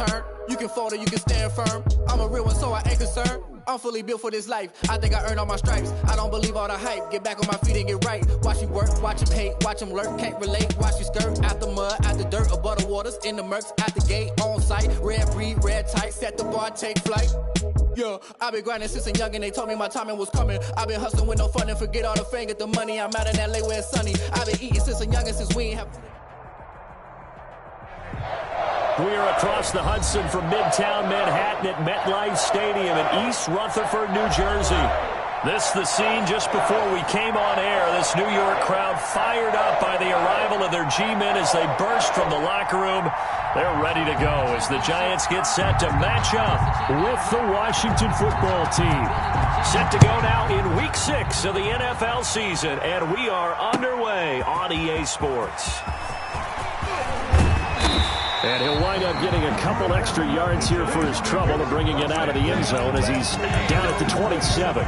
turn. You can fold or you can stand firm. I'm a real one, so I ain't concerned. I'm fully built for this life. I think I earned all my stripes. I don't believe all the hype. Get back on my feet and get right. Watch you work, watch him hate, watch him lurk. Can't relate, watch you skirt. Out the mud, out the dirt, above the waters, in the murks, out the gate, on site. Red breed, red tight, set the bar, take flight. Yeah, I been grinding since a youngin', they told me my timing was coming. I been hustling with no fun and forget all the fame, get the money. I'm out in LA where it's sunny. I been eating since a youngin', since we ain't have... We are across the Hudson from Midtown Manhattan at MetLife Stadium in East Rutherford, New Jersey. This the scene just before we came on air. This New York crowd fired up by the arrival of their G-men as they burst from the locker room. They're ready to go as the Giants get set to match up with the Washington football team. Set to go now in Week 6 of the NFL season, and we are underway on EA Sports. And he'll wind up getting a couple extra yards here for his trouble and bringing it out of the end zone as he's down at the 27.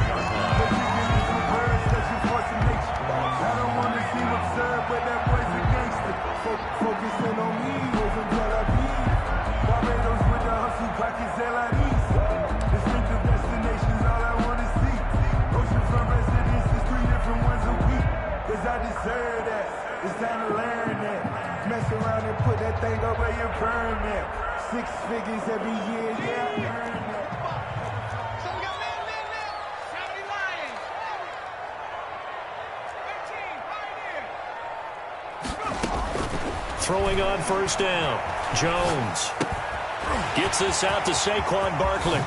Around and put that thing up where you burn it. 6 figures every year, yeah. So we got man. 70 Lions. 13, Pioneer. Throwing on first down. Jones gets this out to Saquon Barkley.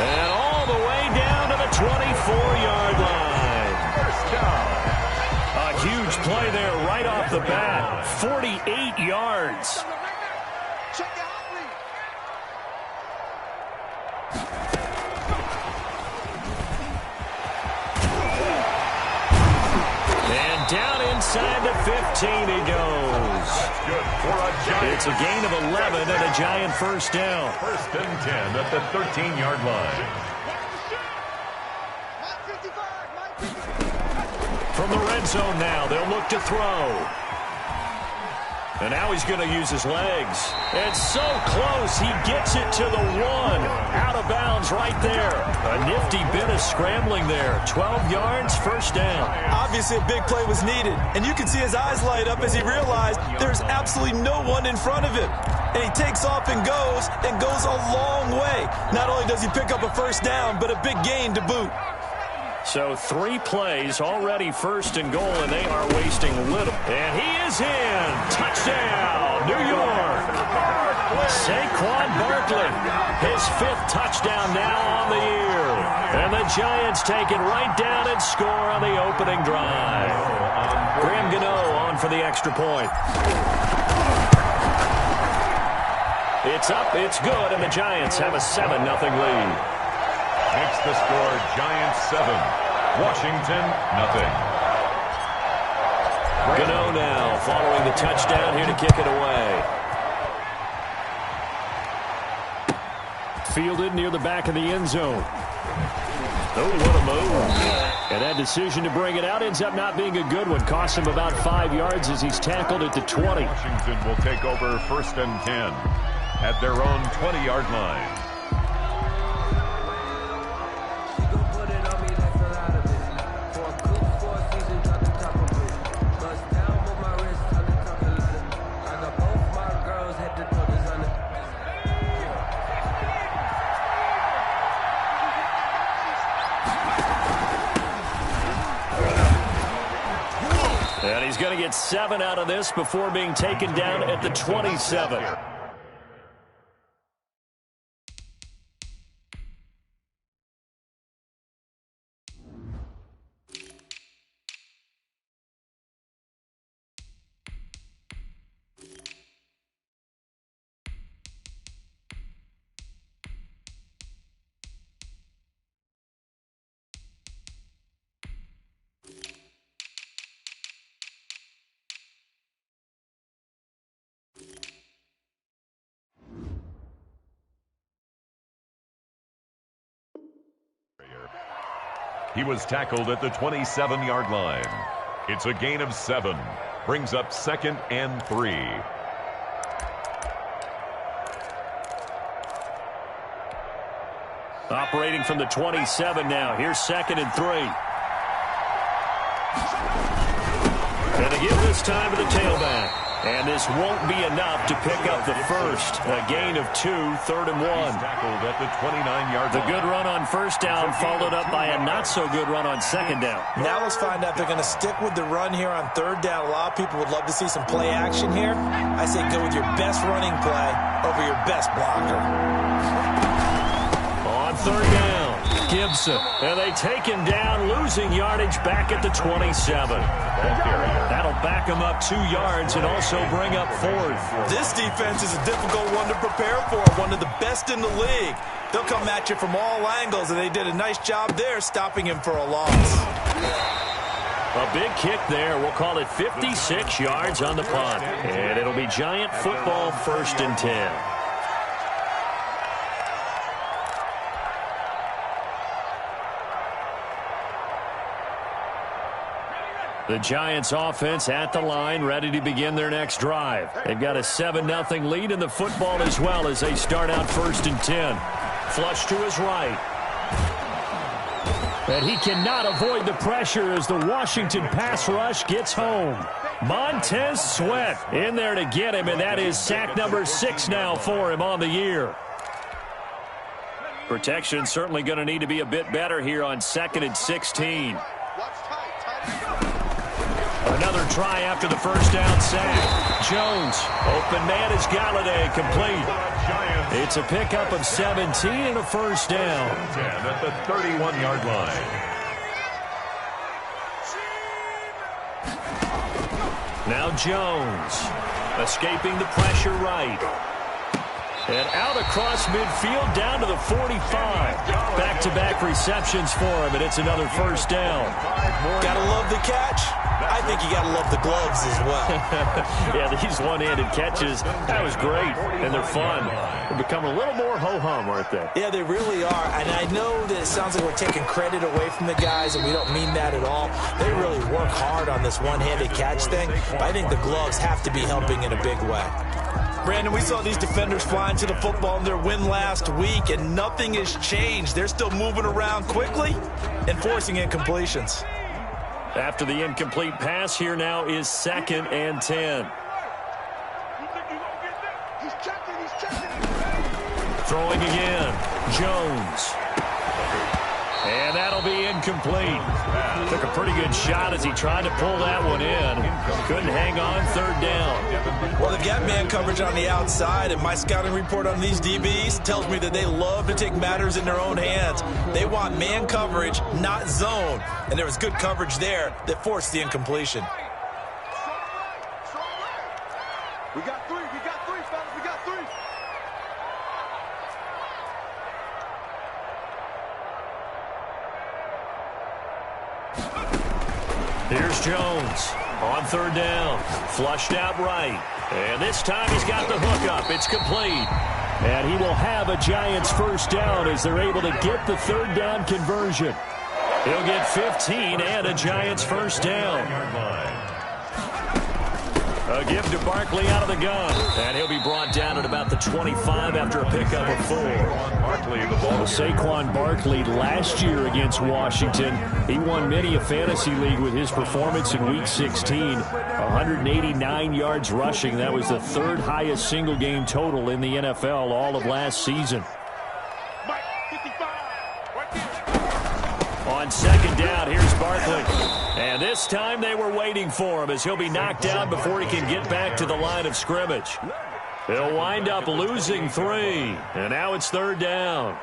And all the way down to the 24-yard line. First down. A huge play there right off the bat. 48 yards. And down inside the 15 he goes. It's a gain of 11 and a Giant first down. First and 10 at the 13-yard line. From the red zone now, they'll look to throw. And now he's going to use his legs. It's so close, he gets it to the 1. Out of bounds right there. A nifty bit of scrambling there. 12 yards, first down. Obviously a big play was needed, and you can see his eyes light up as he realized there's absolutely no one in front of him. And he takes off and goes a long way. Not only does he pick up a first down, but a big gain to boot. So 3 plays, already first and goal, and they are wasting little. And he is in. Touchdown, New York. Saquon Barkley, his 5th touchdown now on the year. And the Giants take it right down and score on the opening drive. Graham Gano on for the extra point. It's up, it's good, and the Giants have a 7-0 lead. Makes the score Giants 7, Washington nothing. Gano now following the touchdown here to kick it away. Fielded near the back of the end zone. Oh, what a move. And that decision to bring it out ends up not being a good one. Costs him about 5 yards as he's tackled at the 20. Washington will take over first and 10 at their own 20-yard line. And he's going to get 7 out of this before being taken down at the 27. He was tackled at the 27-yard line. It's a gain of 7. Brings up 2nd and 3. Operating from the 27 now. Here's 2nd and 3. And they give this time to the tailback. And this won't be enough to pick up the first. A gain of 2, 3rd and 1. Tackled at the 29-yard The line. good run on first down followed up by a not-so-good run on 2nd down. Now let's find out if they're going to stick with the run here on 3rd down. A lot of people would love to see some play action here. I say go with your best running play over your best blocker. On 3rd down, Gibson. And they take him down, losing yardage back at the 27. That'll back him up 2 yards and also bring up 4th. This defense is a difficult one to prepare for, one of the best in the league. They'll come at you from all angles, and they did a nice job there stopping him for a loss. A big kick there. We'll call it 56 yards on the punt. And it'll be Giant football, 1st and 10. The Giants offense at the line, ready to begin their next drive. They've got a 7-0 lead in the football as well as they start out 1st and 10. Flush to his right. And he cannot avoid the pressure as the Washington pass rush gets home. Montez Sweat in there to get him, and that is sack number 6 now for him on the year. Protection certainly going to need to be a bit better here on 2nd and 16. Another try after the first down sack. Jones, open man is Galladay, complete. It's a pickup of 17 and a first down. 10 at the 31-yard line. Now Jones, escaping the pressure right. And out across midfield down to the 45. Back-to-back receptions for him, and it's another first down. Gotta love the catch. I think you gotta love the gloves as well. Yeah, these one-handed catches, that was great, and they're fun. They're becoming a little more ho-hum, aren't they? Yeah, they really are, and I know that it sounds like we're taking credit away from the guys, and we don't mean that at all. They really work hard on this one-handed catch thing, but I think the gloves have to be helping in a big way. Brandon, we saw these defenders flying to the football in their win last week, and nothing has changed. They're still moving around quickly and forcing incompletions. After the incomplete pass, here now is 2nd and 10. Throwing again, Jones. And that'll be incomplete. Took a pretty good shot as he tried to pull that one in. Couldn't hang on, 3rd down. Well, they've got man coverage on the outside, and my scouting report on these DBs tells me that they love to take matters in their own hands. They want man coverage, not zone. And there was good coverage there that forced the incompletion. We got three, fellas, we got 3. Here's Jones on 3rd down. Flushed out right. And this time he's got the hook up. It's complete. And he will have a Giants first down as they're able to get the 3rd down conversion. He'll get 15 and a Giants first down. A give to Barkley out of the gun. And he'll be brought down at about the 25 after a pickup of 4. Saquon Barkley last year against Washington. He won many a fantasy league with his performance in Week 16. 189 yards rushing. That was the 3rd highest single game total in the NFL all of last season. On 2nd down, here's Barkley. And this time they were waiting for him as he'll be knocked down before he can get back to the line of scrimmage. They'll wind up losing 3. And now it's 3rd down.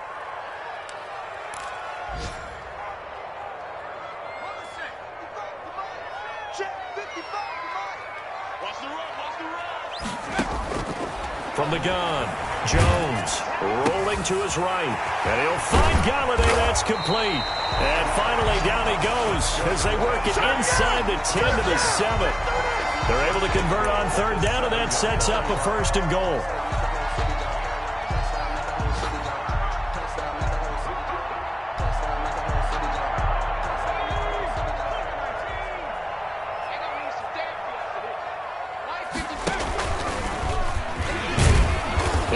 From the gun, Jones rolling to his right. And he'll find Galladay. That's complete. And finally down he goes as they work it inside the 10 to the 7. They're able to convert on 3rd down, and that sets up a 1st and goal.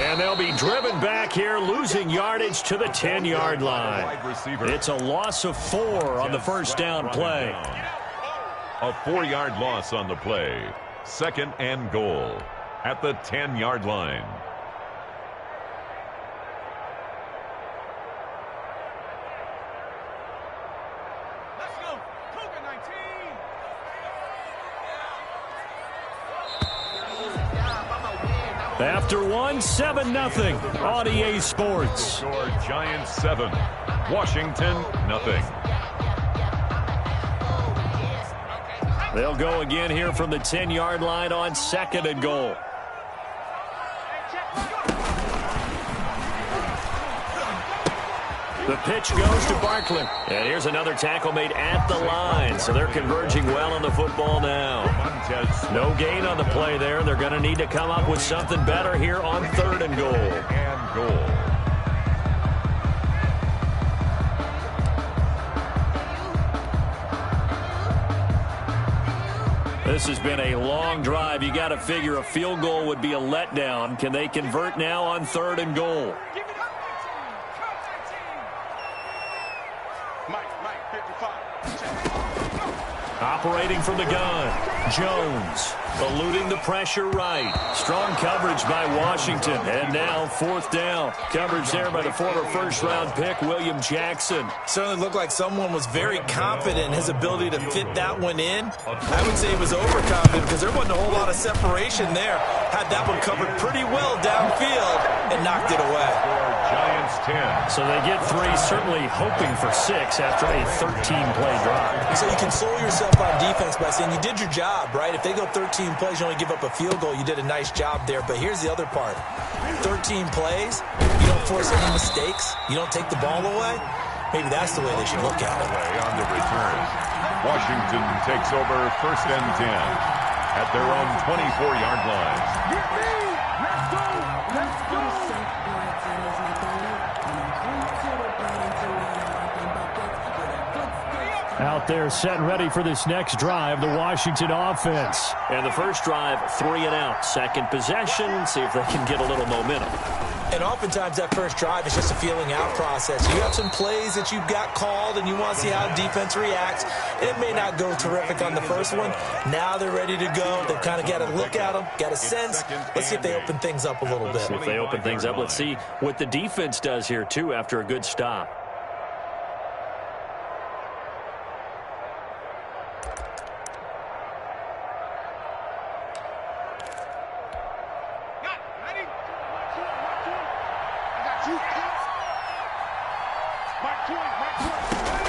And they'll be driven back here, losing yardage to the 10-yard line. It's a loss of 4 on the first down play. A 4-yard loss on the play. 2nd and goal at the 10-yard line. Let's go. Cougar 19. After 1, 7-0 on EA Sports. Score Giants 7, Washington nothing. They'll go again here from the 10-yard line on 2nd and goal. The pitch goes to Barkley. And here's another tackle made at the line. So they're converging well on the football now. No gain on the play there. They're going to need to come up with something better here on 3rd and goal. This has been a long drive. You got to figure a field goal would be a letdown. Can they convert now on 3rd and goal? Operating from the gun, Jones eluding the pressure right. Strong coverage by Washington. And now 4th down. Coverage there by the former first-round pick, William Jackson. Certainly looked like someone was very confident in his ability to fit that one in. I would say he was overconfident because there wasn't a whole lot of separation there. Had that one covered pretty well downfield and knocked it away. Giants 10. So they get 3, certainly hoping for 6 after a 13-play drive. So you console yourself on defense by saying you did your job, right? If they go 13 plays, you only give up a field goal, you did a nice job there. But here's the other part. 13 plays, you don't force any mistakes, you don't take the ball away. Maybe that's the way they should look at it. On the return, Washington takes over 1st and 10 at their own 24-yard line. Let's go! Let's go! Out there set and ready for this next drive, the Washington offense. And the first drive, 3 and out. Second possession, see if they can get a little momentum. And oftentimes that first drive is just a feeling out process. You have some plays that you've got called and you want to see how defense reacts. It may not go terrific on the first one. Now they're ready to go. They've kind of got to look at them, got a sense. Let's see if they open things up a little bit. If they open things up, let's see what the defense does here, too, after a good stop.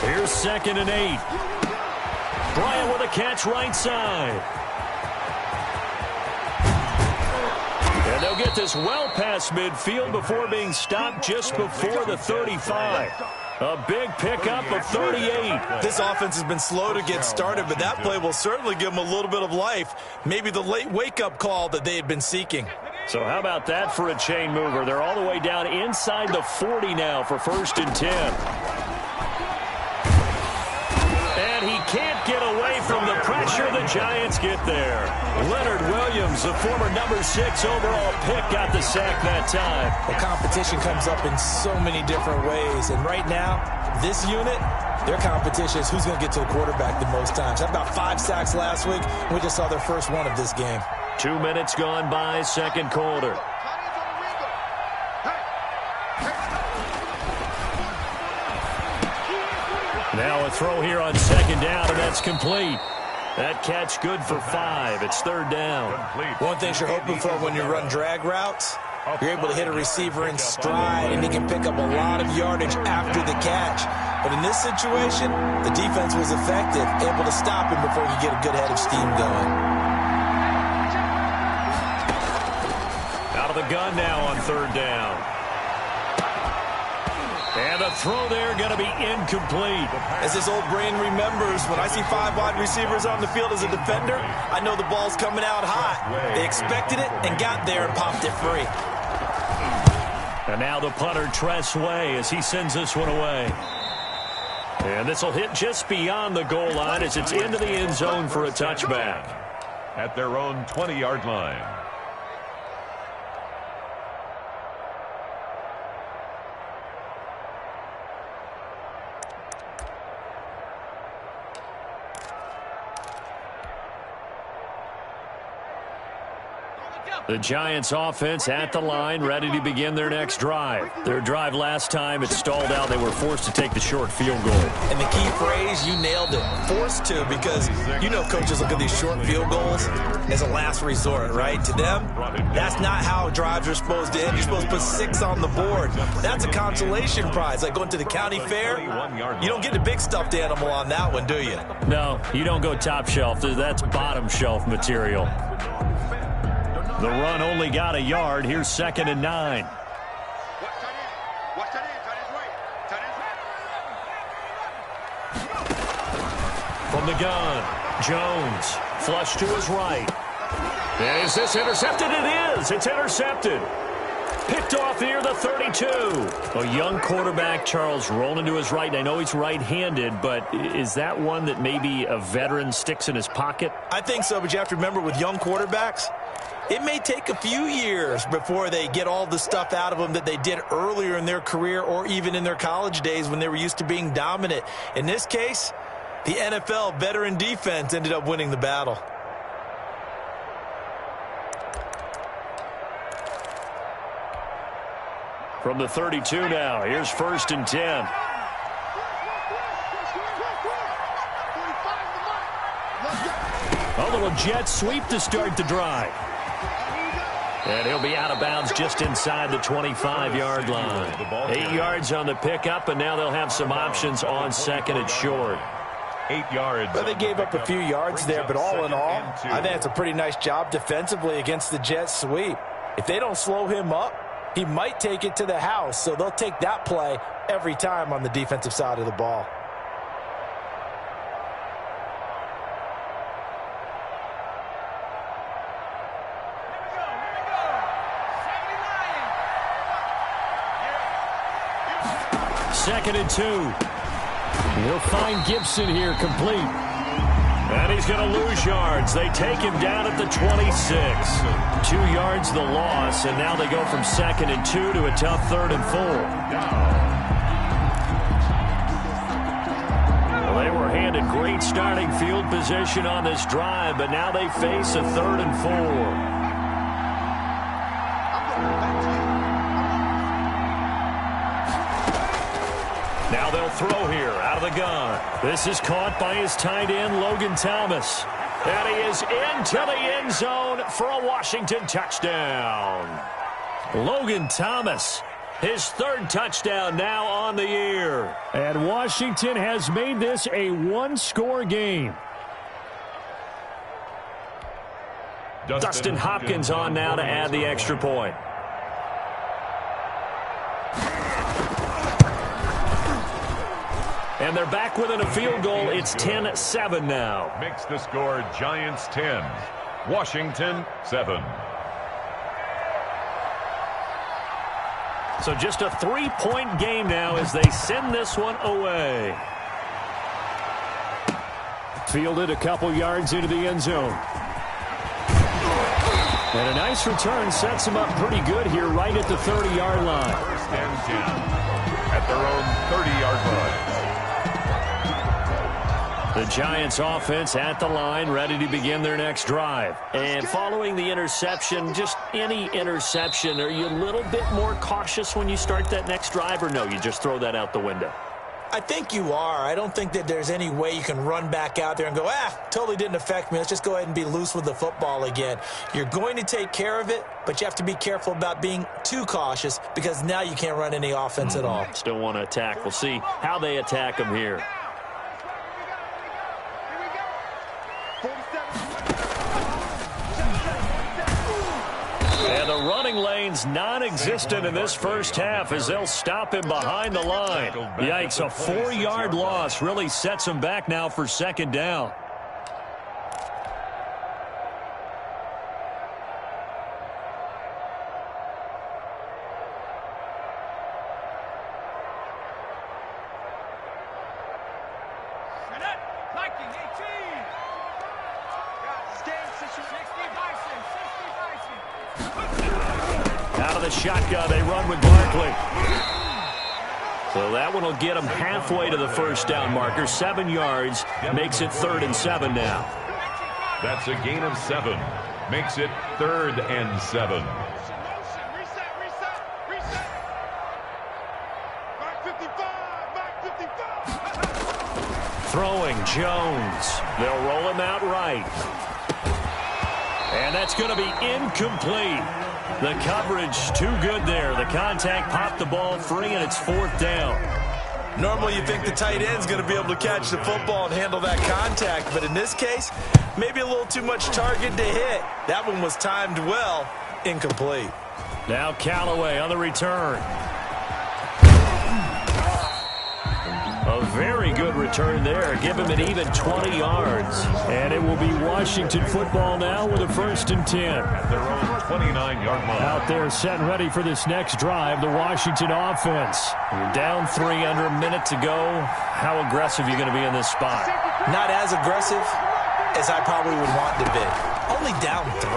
Here's 2nd and 8. Bryant with a catch right side. And they'll get this well past midfield before being stopped just before the 35. A big pickup of 38. This offense has been slow to get started, but that play will certainly give them a little bit of life. Maybe the late wake-up call that they had been seeking. So how about that for a chain mover? They're all the way down inside the 40 now for 1st and 10. And he can't get away from the pressure. The Giants get there. Leonard Williams, the former number 6 overall pick, got the sack that time. The competition comes up in so many different ways. And right now, this unit, their competition is who's going to get to the quarterback the most times. Had about 5 sacks last week. We just saw their first one of this game. 2 minutes gone by, second quarter. Now a throw here on 2nd down, and that's complete. That catch good for 5. It's 3rd down. One thing you're hoping for when you run drag routes, you're able to hit a receiver in stride, and he can pick up a lot of yardage after the catch. But in this situation, the defense was effective, able to stop him before he could get a good head of steam going. Out of the gun now on 3rd down. And a throw there going to be incomplete. As this old brain remembers, when I see 5 wide receivers on the field as a defender, I know the ball's coming out high. They expected it and got there and popped it free. And now the punter, Tress Way, as he sends this one away. And this will hit just beyond the goal line as it's into the end zone for a touchback. At their own 20-yard line. The Giants offense at the line, ready to begin their next drive. Their drive last time, it stalled out. They were forced to take the short field goal. And the key phrase, you nailed it, forced to, because you know coaches look at these short field goals as a last resort, right? To them, that's not how drives are supposed to end. You're supposed to put 6 on the board. That's a consolation prize, like going to the county fair. You don't get the big stuffed animal on that one, do you? No, you don't go top shelf. That's bottom shelf material. The run only got a yard. Here's 2nd and 9. From the gun, Jones, flush to his right. Is this intercepted? It is. It's intercepted. Picked off near the 32. A young quarterback, Charles, rolling to his right. And I know he's right-handed, but is that one that maybe a veteran sticks in his pocket? I think so, but you have to remember with young quarterbacks, it may take a few years before they get all the stuff out of them that they did earlier in their career or even in their college days when they were used to being dominant. In this case, the NFL veteran defense ended up winning the battle. From the 32 now, here's 1st and 10. A little jet sweep to start the drive. And he'll be out of bounds just inside the 25-yard line. 8 yards on the pickup, and now they'll have some options on 2nd and short. 8 yards. Well, they gave up a few yards there, but all in all, I think it's a pretty nice job defensively against the jet sweep. If they don't slow him up, he might take it to the house, so they'll take that play every time on the defensive side of the ball. Second and 2. We'll find Gibson here complete. And he's going to lose yards. They take him down at the 26. 2 yards the loss, and now they go from 2nd and 2 to a tough 3rd and 4. Well, they were handed great starting field position on this drive, but now they face a 3rd and 4. Now they'll throw here out of the gun. This is caught by his tight end, Logan Thomas. And he is into the end zone for a Washington touchdown. Logan Thomas, his 3rd touchdown now on the year. And Washington has made this a 1-score game. Dustin Hopkins on now to add the extra point. And they're back within a field goal. It's 10-7 now. Makes the score Giants 10, Washington 7. So just a 3-point game now as they send this one away. Fielded a couple yards into the end zone. And a nice return sets them up pretty good here right at the 30-yard line. 1st and 10 at their own 30-yard line. The Giants offense at the line, ready to begin their next drive. And following the interception, just any interception, are you a little bit more cautious when you start that next drive, or no, you just throw that out the window? I think you are. I don't think that there's any way you can run back out there and go, totally didn't affect me. Let's just go ahead and be loose with the football again. You're going to take care of it, but you have to be careful about being too cautious because now you can't run any offense at all. Still want to attack. We'll see how they attack them here. And the running lane's non-existent in this first half as they'll stop him behind the line. Yikes, a 4-yard loss really sets him back now for 2nd down. Out of the shotgun, they run with Barkley. So that one will get them halfway to the first down marker. 7 yards makes it 3rd and 7 now. That's a gain of 7. makes it 3rd and 7. Throwing Jones. They'll roll him out right. And that's going to be incomplete. The coverage too good there. The contact popped the ball free, and it's 4th down. Normally you think the tight end's going to be able to catch the football and handle that contact, but in this case, maybe a little too much target to hit. That one was timed well. Incomplete. Now Callaway on the return. A very good return there. Give him an even 20 yards. And it will be Washington football now with a 1st and 10. At their own 29-yard line. Out there set and ready for this next drive, the Washington offense. You're down 3 under a minute to go. How aggressive are you going to be in this spot? Not as aggressive as I probably would want to be. Only down 3.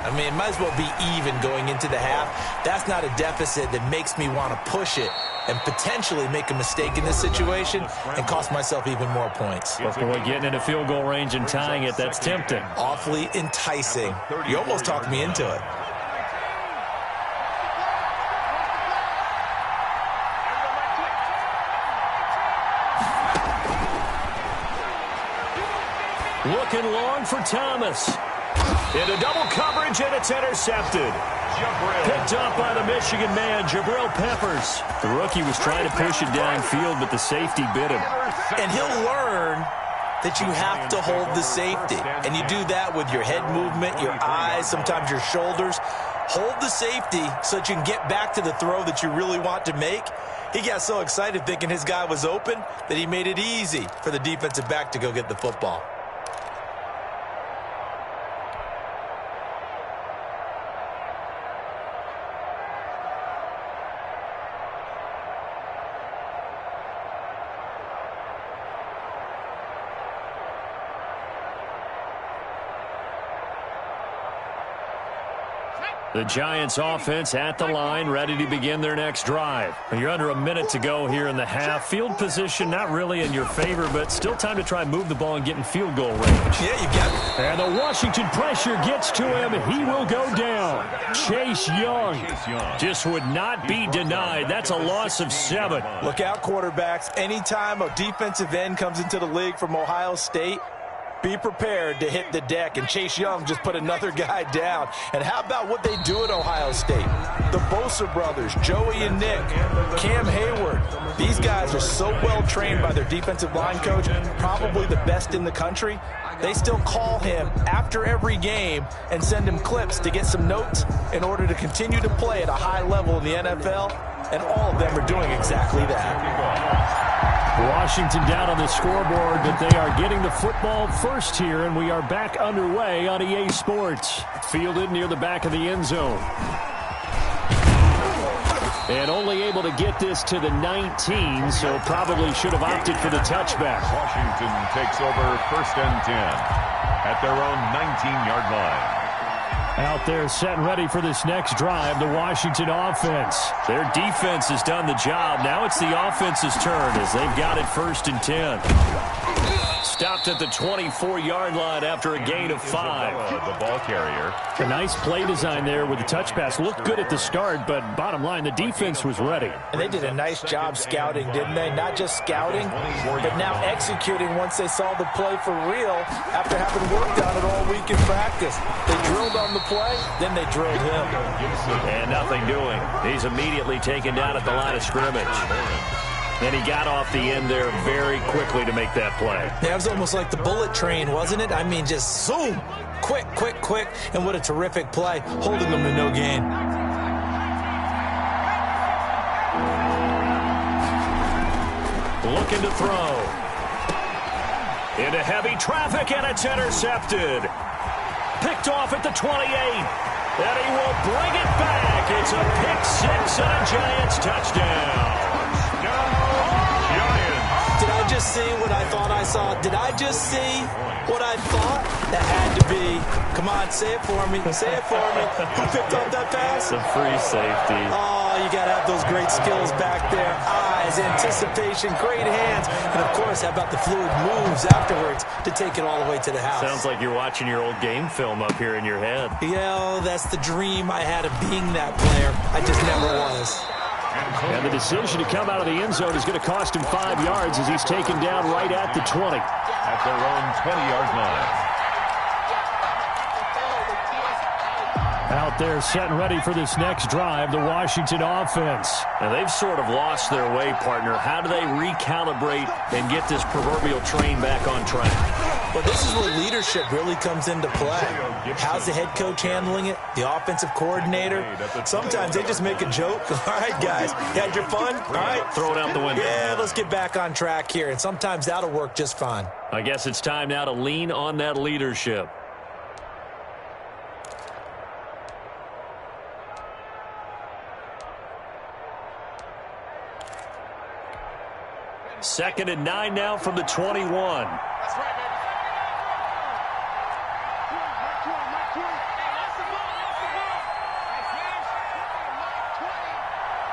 I mean, it might as well be even going into the half. That's not a deficit that makes me want to push it and potentially make a mistake in this situation and cost myself even more points. But boy, getting into field goal range and tying it, that's tempting. Awfully enticing. You almost talked me into it. Looking long for Thomas. Into double coverage, and it's intercepted. Picked up by the Michigan man, Jabril Peppers. The rookie was trying to push it downfield, but the safety bit him. And he'll learn that you have to hold the safety. And you do that with your head movement, your eyes, sometimes your shoulders. Hold the safety so that you can get back to the throw that you really want to make. He got so excited thinking his guy was open that he made it easy for the defensive back to go get the football. The Giants offense at the line, ready to begin their next drive. You're under a minute to go here in the half. Field position not really in your favor, but still time to try and move the ball and get in field goal range. Yeah, you got it. And the Washington pressure gets to him. He will go down. Chase Young just would not be denied. That's a loss of 7. Look out, quarterbacks. Anytime a defensive end comes into the league from Ohio State, be prepared to hit the deck, and Chase Young just put another guy down. And how about what they do at Ohio State? The Bosa brothers, Joey and Nick, Cam Hayward. These guys are so well trained by their defensive line coach, probably the best in the country. They still call him after every game and send him clips to get some notes in order to continue to play at a high level in the NFL, and all of them are doing exactly that. Washington down on the scoreboard, but they are getting the football first here, and we are back underway on EA Sports. Fielded near the back of the end zone. And only able to get this to the 19, so probably should have opted for the touchback. Washington takes over 1st and 10 at their own 19-yard line. Out there set and ready for this next drive, the Washington offense. Their defense has done the job. Now it's the offense's turn as they've got it 1st and 10. Stopped at the 24-yard line after a gain of 5. The ball carrier. A nice play design there with the touch pass. Looked good at the start, but bottom line, the defense was ready. And they did a nice job scouting, didn't they? Not just scouting, but now executing once they saw the play for real after having worked on it all week in practice. They drilled on the play, then they drilled him. And nothing doing. He's immediately taken down at the line of scrimmage. And he got off the end there very quickly to make that play. Yeah, it was almost like the bullet train, wasn't it? I mean, just zoom. Quick, quick, quick. And what a terrific play, holding them to no gain. Looking to throw. Into heavy traffic, and it's intercepted. Picked off at the 28. And he will bring it back. It's a pick 6 and a Giants touchdown. Did I just just see what I thought I saw? Did I just see what I thought? That had to be. Come on, say it for me. Say it for me. Who picked up that pass? The free safety. Oh, you got to have those great skills back there. Eyes, anticipation, great hands. And, of course, how about the fluid moves afterwards to take it all the way to the house? Sounds like you're watching your old game film up here in your head. Yeah, that's the dream I had of being that player. I just never was. And the decision to come out of the end zone is going to cost him 5 yards as he's taken down right at the 20. At their own 20-yard line. Out there set and ready for this next drive, the Washington offense. Now they've sort of lost their way, partner. How do they recalibrate and get this proverbial train back on track? Well, this is where leadership really comes into play. How's the head coach handling it? The offensive coordinator? Sometimes they just make a joke. All right, guys, you had your fun? All right. Throw it out the window. Yeah, let's get back on track here. And sometimes that'll work just fine. I guess it's time now to lean on that leadership. Second and 9 now from the 21. That's right, baby.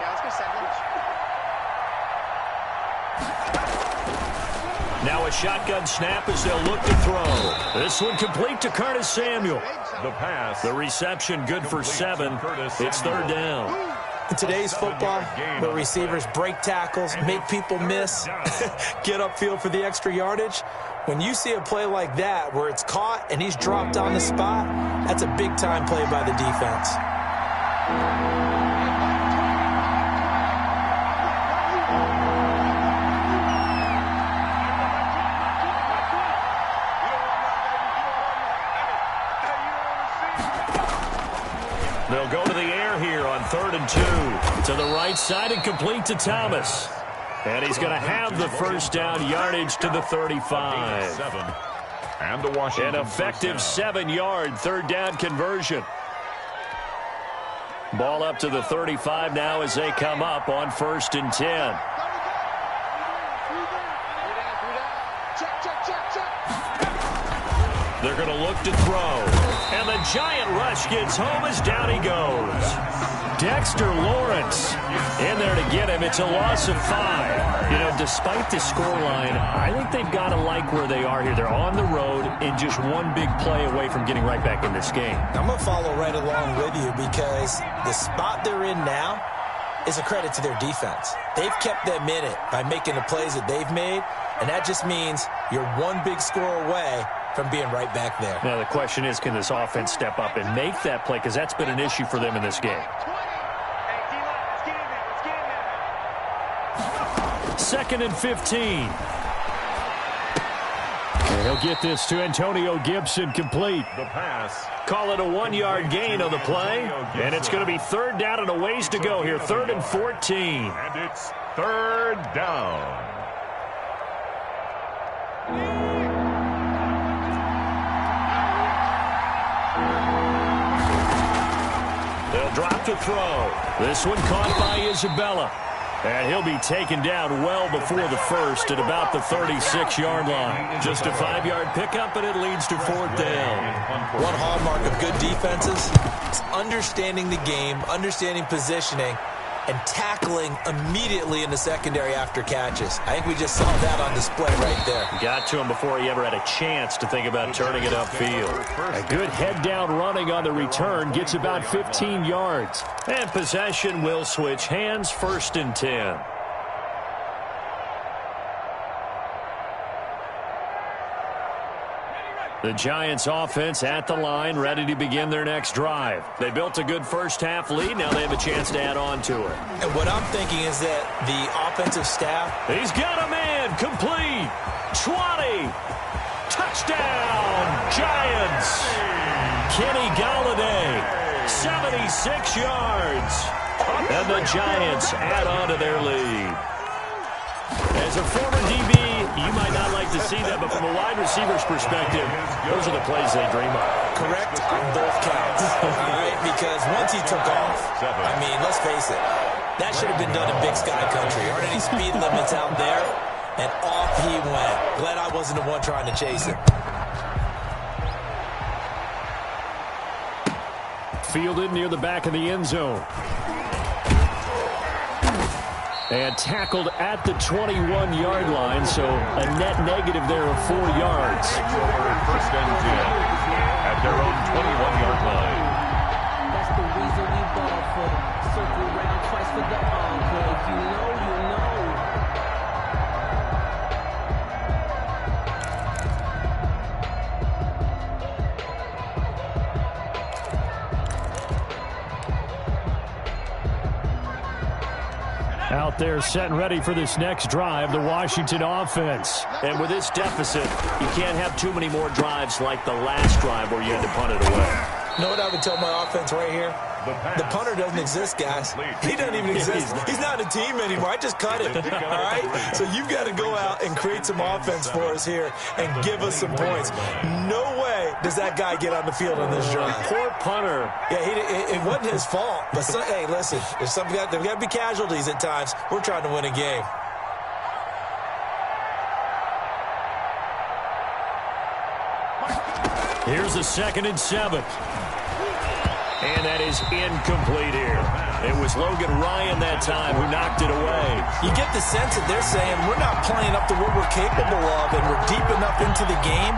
Yeah, let's go Now a shotgun snap as they'll look to throw. This one complete to Curtis Samuel. The pass. The reception good for 7. It's third down. In today's football, where receivers break tackles, make people miss, get upfield for the extra yardage, when you see a play like that where it's caught and he's dropped on the spot, that's a big-time play by the defense. They'll go to the air here on 3rd and 2. To the right side and complete to Thomas. And he's going to have the first down yardage to the 35. And the Washington An effective 7-yard third down conversion. Ball up to the 35 now as they come up on 1st and 10. They're going to look to throw. And the giant rush gets home as down he goes. Dexter Lawrence in there to get him. It's a loss of 5. You know, despite the scoreline, I think they've got to like where they are here. They're on the road and just one big play away from getting right back in this game. I'm going to follow right along with you because the spot they're in now is a credit to their defense. They've kept them in it by making the plays that they've made, and that just means you're one big score away from being right back there. Now, the question is, can this offense step up and make that play? Because that's been an issue for them in this game. 2nd and 15. And he'll get this to Antonio Gibson complete. The pass. Call it a 1-yard gain on the play. And it's going to be 3rd down and a ways to go here. 3rd and 14. And it's 3rd down. They'll drop to throw. This one caught by Isabella. And he'll be taken down well before the first at about the 36-yard line. Just a 5-yard pickup, and it leads to 4th down. One hallmark of good defenses is understanding the game, understanding positioning, and tackling immediately in the secondary after catches. I think we just saw that on display right there. Got to him before he ever had a chance to think about turning it upfield. A good head-down running on the return gets about 15 yards. And possession will switch hands, 1st and 10. The Giants offense at the line, ready to begin their next drive. They built a good first-half lead. Now they have a chance to add on to it. And what I'm thinking is that the offensive staff... He's got a man, complete, 20, touchdown, Giants. Kenny Golladay, 76 yards. And the Giants add on to their lead. As a former DB, you might not like to see that, but from a wide receiver's perspective, those are the plays they dream of. Correct on both counts, right? Because once he took off, I mean, let's face it, that should have been done in Big Sky Country. Aren't any speed limits out there? And off he went. Glad I wasn't the one trying to chase him. Fielded near the back of the end zone. And tackled at the 21-yard line, so a net negative there of 4 yards. First and 10 at their own 21-yard line. That's the reason we ball for. Circle around twice for the encore. If you know, you know. Out there set and ready for this next drive, the Washington offense. And with this deficit, you can't have too many more drives like the last drive where you had to punt it away. You know what I would tell my offense right here? The punter doesn't exist, guys. He doesn't even exist. He's not a team anymore. I just cut it, all right? So you've got to go out and create some offense for us here and give us some points. No way does that guy get on the field on this drive. Poor punter. Yeah, it wasn't his fault. But, hey, listen, there's got to be casualties at times. We're trying to win a game. Here's the 2nd and 7. And that is incomplete here. It was Logan Ryan that time who knocked it away. You get the sense that they're saying we're not playing up to what we're capable of, and we're deep enough into the game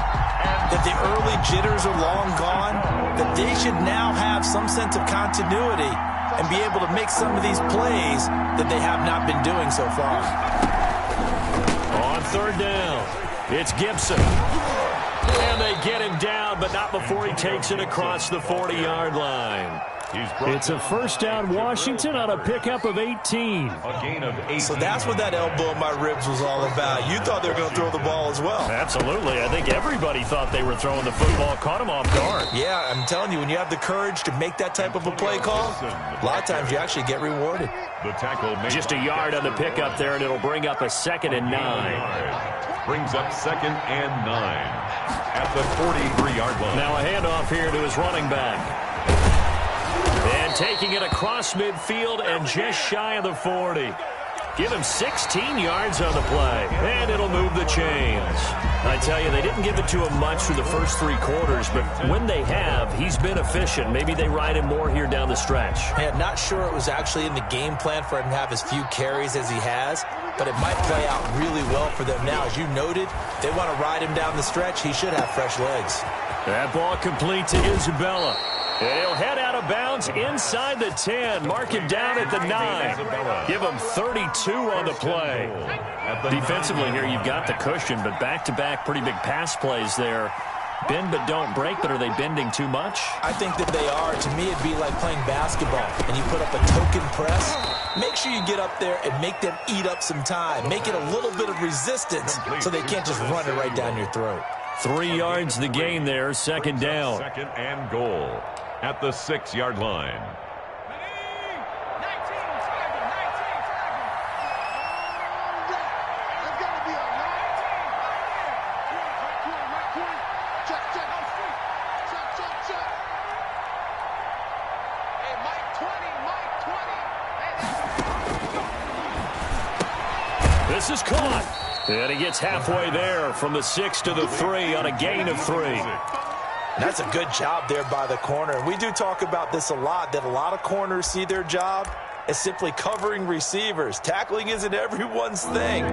that the early jitters are long gone, that they should now have some sense of continuity and be able to make some of these plays that they have not been doing so far. On 3rd down, it's Gibson. And they get him down, but not before he takes it across the 40-yard line. It's a first down Washington on a pickup of 18. A gain of 8. So that's what that elbow in my ribs was all about. You thought they were going to throw the ball as well. Absolutely. I think everybody thought they were throwing the football. Caught him off guard. Yeah, I'm telling you, when you have the courage to make that type of a play call, a lot of times you actually get rewarded. The tackle just a yard on the pickup there, and it'll bring up a 2nd and 9. Brings up 2nd and 9 at the 43-yard line. Now a handoff here to his running back. And taking it across midfield and just shy of the 40. Give him 16 yards on the play, and it'll move the chains. I tell you, they didn't give it to him much through the first 3 quarters, but when they have, he's been efficient. Maybe they ride him more here down the stretch. Yeah, not sure it was actually in the game plan for him to have as few carries as he has, but it might play out really well for them now. As you noted, they want to ride him down the stretch. He should have fresh legs. That ball complete to Isabella. And he'll head out of bounds inside the 10. Mark him down at the 9. Give him 32 on the play. Defensively here, you've got the cushion, but back-to-back pretty big pass plays there. Bend but don't break, but are they bending too much? I think that they are. To me, it'd be like playing basketball, and you put up a token press. Make sure you get up there and make them eat up some time. Make it a little bit of resistance so they can't just run it right down your throat. 3 yards the gain there, 2nd down. 2nd and goal at the 6-yard line. This is caught. And he gets halfway there from the 6 to the 3 on a gain of 3. That's a good job there by the corner. And we do talk about this a lot, that a lot of corners see their job as simply covering receivers. Tackling isn't everyone's thing.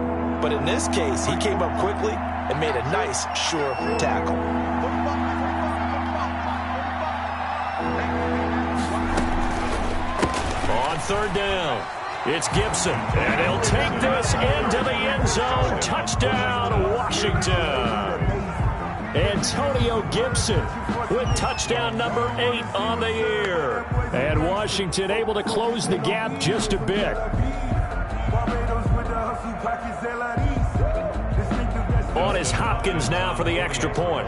But in this case, he came up quickly and made a nice, sure tackle. On 3rd down, it's Gibson. And he'll take this into the end zone. Touchdown, Washington. Antonio Gibson with touchdown number 8 on the year. And Washington able to close the gap just a bit. On is Hopkins now for the extra point.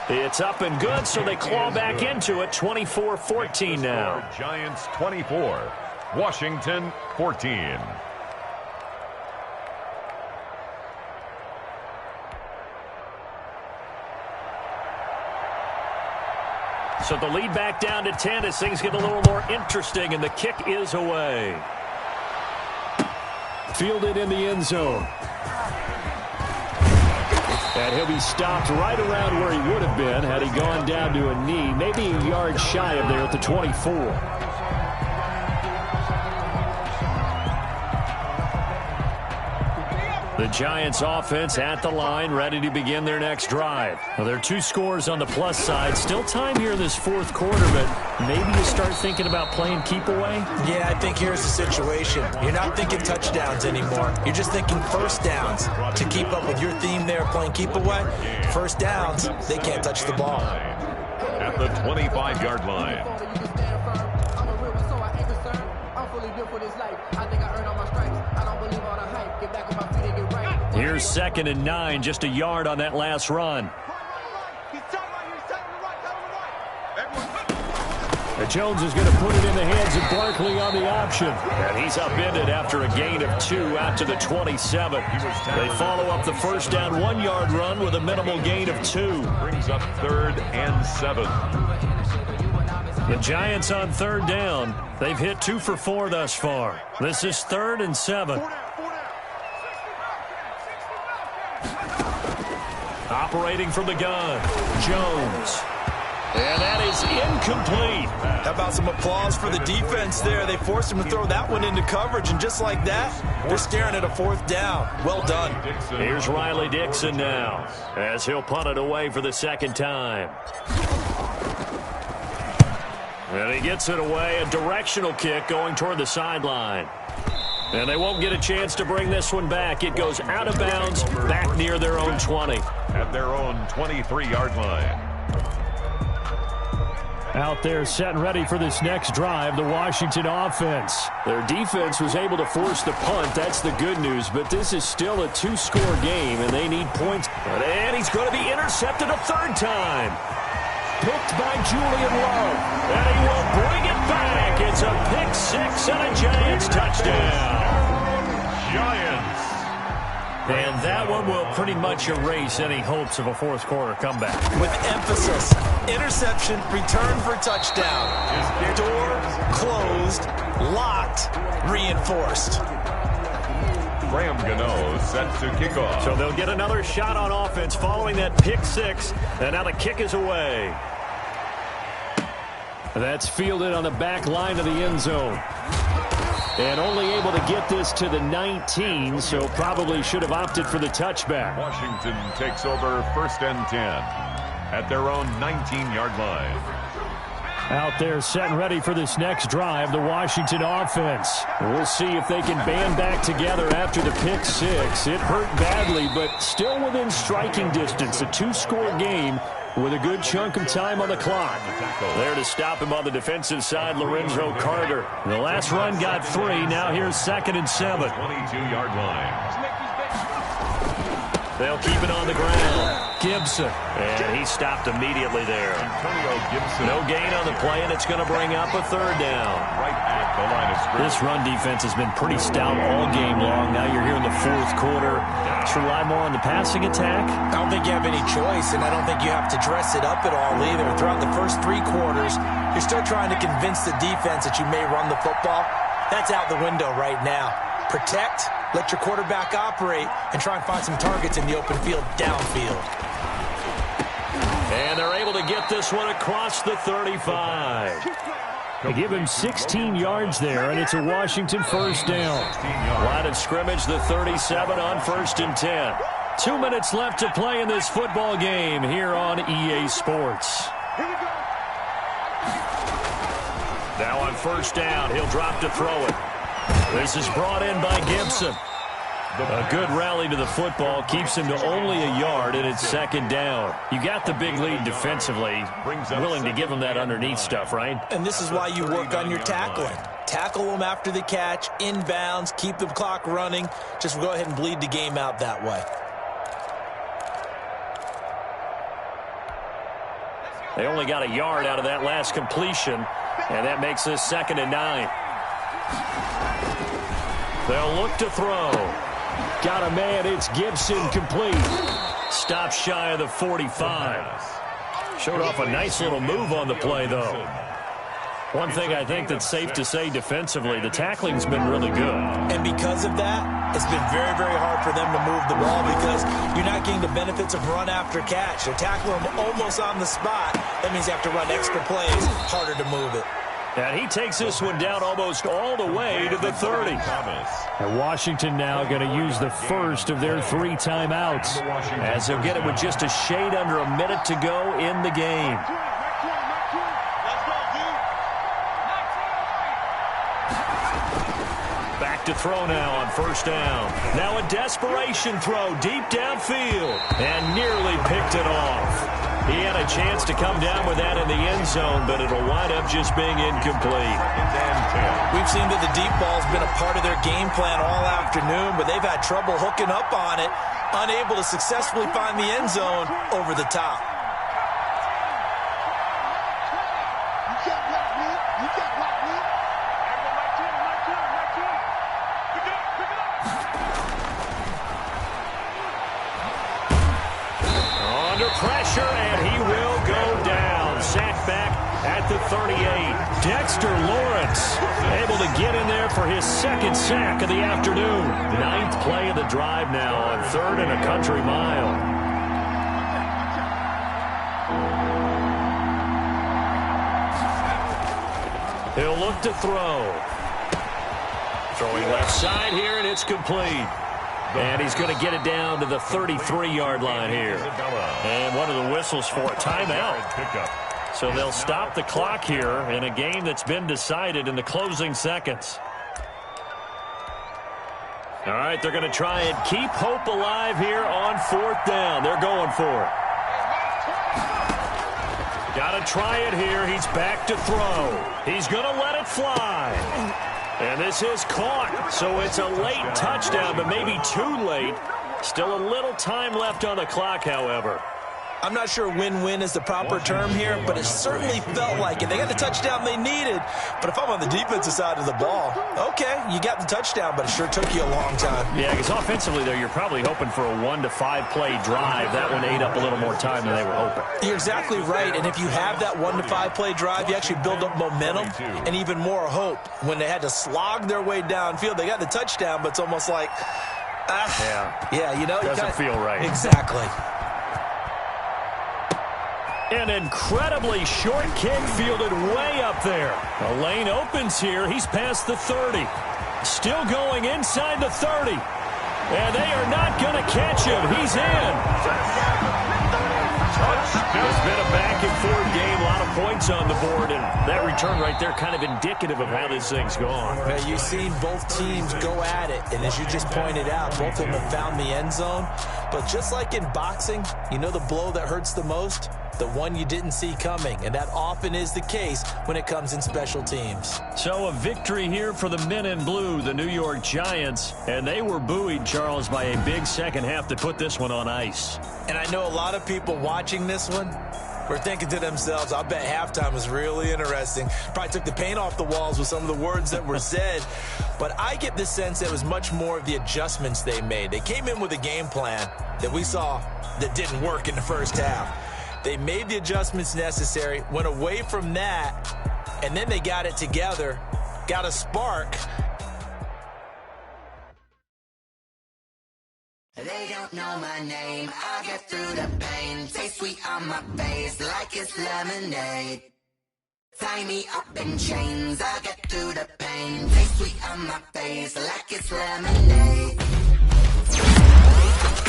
It's up and good, so they claw back into it. 24-14 now. Giants 24, Washington 14. So the lead back down to 10 as things get a little more interesting, and the kick is away. Fielded in the end zone. And he'll be stopped right around where he would have been had he gone down to a knee, maybe a yard shy of there at the 24. The Giants offense at the line, ready to begin their next drive. Well, there are 2 scores on the plus side. Still time here in this fourth quarter, but maybe you start thinking about playing keep away? Yeah, I think here's the situation. You're not thinking touchdowns anymore. You're just thinking first downs. To keep up with your theme there, playing keep away, first downs, they can't touch the ball. At the 25-yard line. Here's 2nd and 9, just a yard on that last run. And Jones is going to put it in the hands of Barkley on the option. And he's upended after a gain of 2 out to the 27. They follow up the first down 1-yard run with a minimal gain of 2. Brings up 3rd and 7. The Giants on 3rd down. They've hit 2 for 4 thus far. This is 3rd and 7. Operating from the gun, Jones. And that is incomplete. How about some applause for the defense there? They forced him to throw that one into coverage, and just like that, they're staring at a 4th down. Well done. Here's Riley Dixon now, as he'll punt it away for the 2nd time. And he gets it away, a directional kick going toward the sideline. And they won't get a chance to bring this one back. It goes out of bounds, back near their own 20. At their own 23-yard line. Out there set and ready for this next drive, the Washington offense. Their defense was able to force the punt. That's the good news, but this is still a 2-score game, and they need points. And he's going to be intercepted a 3rd time. Picked by Julian Love, and he will bring it back. It's a pick 6 and a Giants touchdown. Giants. And that one will pretty much erase any hopes of a fourth quarter comeback. With emphasis, interception, return for touchdown. Door closed, locked, reinforced. Graham Gano set to kick off. So they'll get another shot on offense following that pick 6, and now the kick is away. That's fielded on the back line of the end zone. And only able to get this to the 19, so probably should have opted for the touchback. Washington takes over 1st and 10 at their own 19-yard line. Out there set and ready for this next drive, the Washington offense. We'll see if they can band back together after the pick 6. It hurt badly, but still within striking distance. A 2-score game with a good chunk of time on the clock. There to stop him on the defensive side, Lorenzo Carter. The last run got 3. Now here's 2nd and 7. 22-yard line. They'll keep it on the ground. Gibson. And he stopped immediately there. Antonio Gibson. No gain on the play, and it's going to bring up a 3rd down. Right at the line of scrimmage. This run defense has been pretty stout all game long. Now you're here in the fourth quarter. Let's rely more on the passing attack. I don't think you have any choice, and I don't think you have to dress it up at all either. Throughout the first 3 quarters, you're still trying to convince the defense that you may run the football. That's out the window right now. Protect, let your quarterback operate, and try and find some targets in the open field downfield. And they're able to get this one across the 35. They give him 16 yards there, and it's a Washington first down. Line of scrimmage, the 37 on 1st and 10. 2 minutes left to play in this football game here on EA Sports. Now on 1st down, he'll drop to throw it. This is brought in by Gibson. A good rally to the football keeps him to only a yard, and it's 2nd down. You got the big lead defensively. Willing to give him that underneath stuff, right? And this is why you work on your tackling. Tackle them after the catch, inbounds, keep the clock running. Just go ahead and bleed the game out that way. They only got a yard out of that last completion, and that makes this 2nd and 9. They'll look to throw. Got a man, it's Gibson, complete. Stop shy of the 45. Showed off a nice little move on the play, though. One thing I think that's safe to say defensively, the tackling's been really good. And because of that, it's been very, very hard for them to move the ball because you're not getting the benefits of run after catch. They're tackling them almost on the spot. That means you have to run extra plays, harder to move it. And he takes this one down almost all the way to the 30. And Washington now going to use the first of their 3 timeouts, as they'll get it with just a shade under a minute to go in the game. Back to throw now on first down. Now a desperation throw deep downfield, and nearly picked it off. He had a chance to come down with that in the end zone, but it'll wind up just being incomplete. We've seen that the deep ball's been a part of their game plan all afternoon, but they've had trouble hooking up on it, unable to successfully find the end zone over the top. Pressure, and he will go down. Sacked back at the 38. Dexter Lawrence able to get in there for his second sack of the afternoon. 9th play of the drive now on 3rd and a country mile. He'll look to throw. Throwing left side here, and it's complete. And he's going to get it down to the 33-yard line here. And one of the whistles for a timeout. So they'll stop the clock here in a game that's been decided in the closing seconds. All right, they're going to try and keep hope alive here on 4th down. They're going for it. Got to try it here. He's back to throw. He's going to let it fly. And this is caught, so it's a late touchdown, but maybe too late. Still a little time left on the clock, however. I'm not sure win-win is the proper term here, but it certainly felt like it. They got the touchdown they needed, but if I'm on the defensive side of the ball, okay, you got the touchdown, but it sure took you a long time. Yeah, because offensively, though, you're probably hoping for a 1 to 5 play drive. That one ate up a little more time than they were hoping. You're exactly right, and if you have that 1 to 5 play drive, you actually build up momentum and even more hope. When they had to slog their way downfield, they got the touchdown, but it's almost like, yeah, you know. Doesn't feel right. Exactly. An incredibly short kick fielded way up there. The lane opens here. He's past the 30. Still going inside the 30. And they are not going to catch him. He's in. It's been a back-and-forth game. A lot of points on the board. And that return right there kind of indicative of how this thing's gone. Well, you've seen both teams go at it. And as you just pointed out, both of them have found the end zone. But just like in boxing, you know the blow that hurts the most? The one you didn't see coming, and that often is the case when it comes in special teams. So a victory here for the men in blue, the New York Giants, and they were buoyed, Charles, by a big second half to put this one on ice. And I know a lot of people watching this one were thinking to themselves, I bet halftime was really interesting. Probably took the paint off the walls with some of the words that were said. But I get the sense that it was much more of the adjustments they made. They came in with a game plan that we saw that didn't work in the first half. They made the adjustments necessary, went away from that, and then they got it together, got a spark. They don't know my name, I get through the pain. Taste sweet on my face like it's lemonade. Tie me up in chains, I get through the pain. Taste sweet on my face like it's lemonade.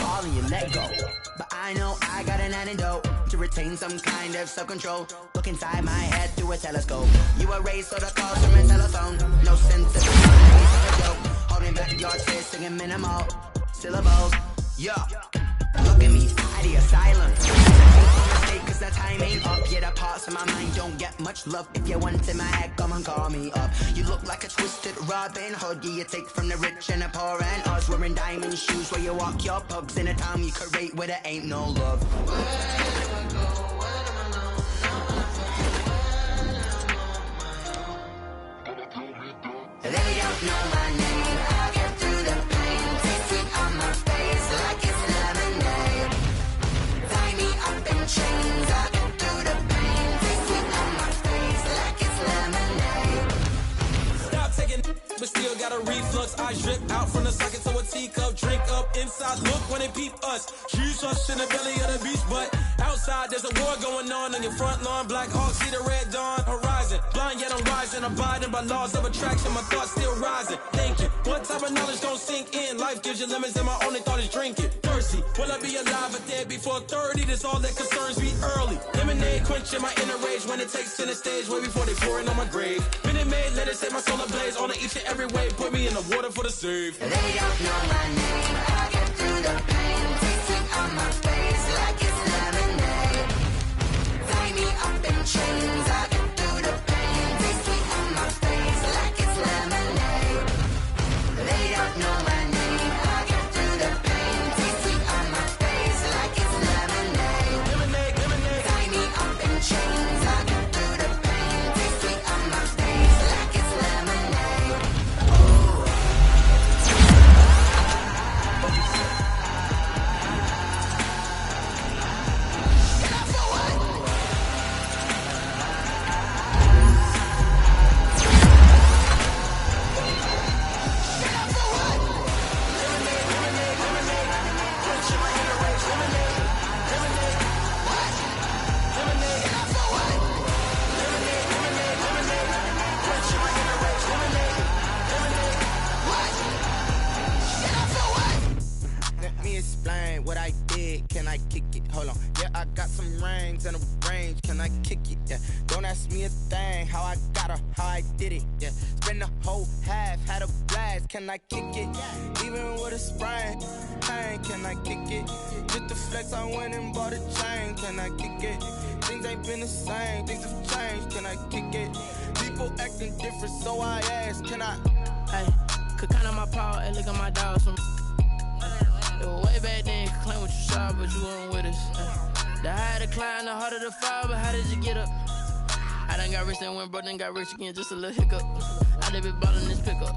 Fall and you let go, but I know I got an antidote to retain some kind of self-control. Look inside my head through a telescope. You erase all the calls from a telephone. No sense of a joke. Holding back your tears, singing minimal syllables. Yo, look at me, I the asylum. Mistake, cause the time ain't up. Yeah, the parts of my mind don't get much love. If you want in my head, come and call me up. You look like a twisted Robin Hood. Yeah, you take from the rich and the poor and us. Wearing diamond shoes where you walk your pugs in a town you create where there ain't no love. They don't know my name. I get through the pain. Taste sweet on my face like it's lemonade. Tie me up in chains. I get through the pain. Taste sweet on my face like it's lemonade. us. Eyes drip out from the socket to a teacup. Drink up inside, look when they peep us. Jesus in the belly of the beast, but outside there's a war going on your front lawn. Black Hawk, see the red dawn horizon. Blind yet I'm rising, abiding by laws of attraction. My thoughts still rising. Thinking, what type of knowledge gon' sink in? Life gives you limits and my only thought is drinking. Thirsty, will I be alive or dead before 30? That's all that concerns me early. Lemonade quenching my inner rage when it takes center stage way before they pouring on my grave. Minute Maid, let it set my soul ablaze on each and every way. Put me in the water for the save. They don't know my name. I get through the pain. Tasting on my face like it's lemonade. Tie me up in chains. I get through the pain. Tasting on my face like it's lemonade. They don't know my name. I get through the pain. Tasting on my face like it's lemonade. Lemonade, lemonade. Tie me up in chains. I get through the pain. Tasting on my face like it's lemonade. Let me explain what I did. Can I kick it? Hold on. Yeah, I got some rings and a range. Can I kick it? Yeah. Don't ask me a thing. How I got her, how I did it. Yeah. Spend the whole half, had a blast. Can I kick it? Even with a sprain. Pain, can I kick it? Just the flex, I went and bought a chain. Can I kick it? Things ain't been the same. Things have changed. Can I kick it? People acting different, so I ask. Can I? Hey, could count on my power and look at my dogs from. Way back then, you could claim what you saw, but you weren't with us. The higher the climb, the harder the fall, but how did you get up? I done got rich and went broke, then got rich again, just a little hiccup. I done been ballin' this pickup.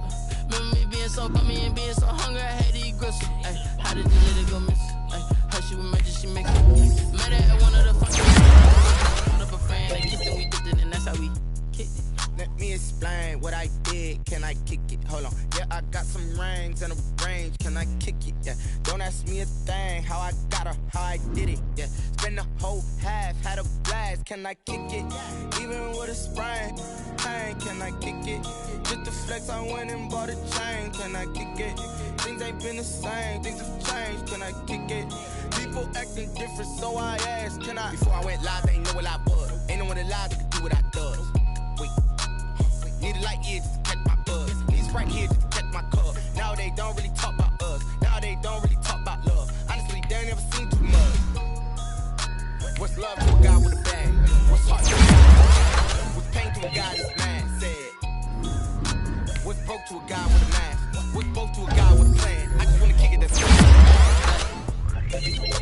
Remember me being so bummy and being so hungry, I had to eat gristle. Ay, how did you let it go miss? Ay, how she was making, she mix it. Met her at one of the fucking up a friend, they kissed and we dipped it, and that's how we kicked it. Let me explain what I did. Can I kick it? Hold on. Yeah, I got some rings and a range. Can I kick it? Yeah. Don't ask me a thing. How I got her, how I did it. Yeah. Spend the whole half, had a blast. Can I kick it? Even with a sprain. Pain, can I kick it? Just the flex, I went and bought a chain. Can I kick it? Things ain't been the same. Things have changed. Can I kick it? People acting different, so I asked. Can I? Before I went live, they ain't know what I was. Ain't no one alive that could do what I does. Wait. Need a light here just to catch my buzz. Need a Sprite here just to catch my cup. Now they don't really talk about us. Now they don't really talk about love. Honestly, they ain't never seen too much. What's love to a guy with a bag? What's heart to a guy? What's pain to a guy that's mad? Said. What's broke to a guy with a mask? What's both to a guy with a plan? I just wanna kick it, that's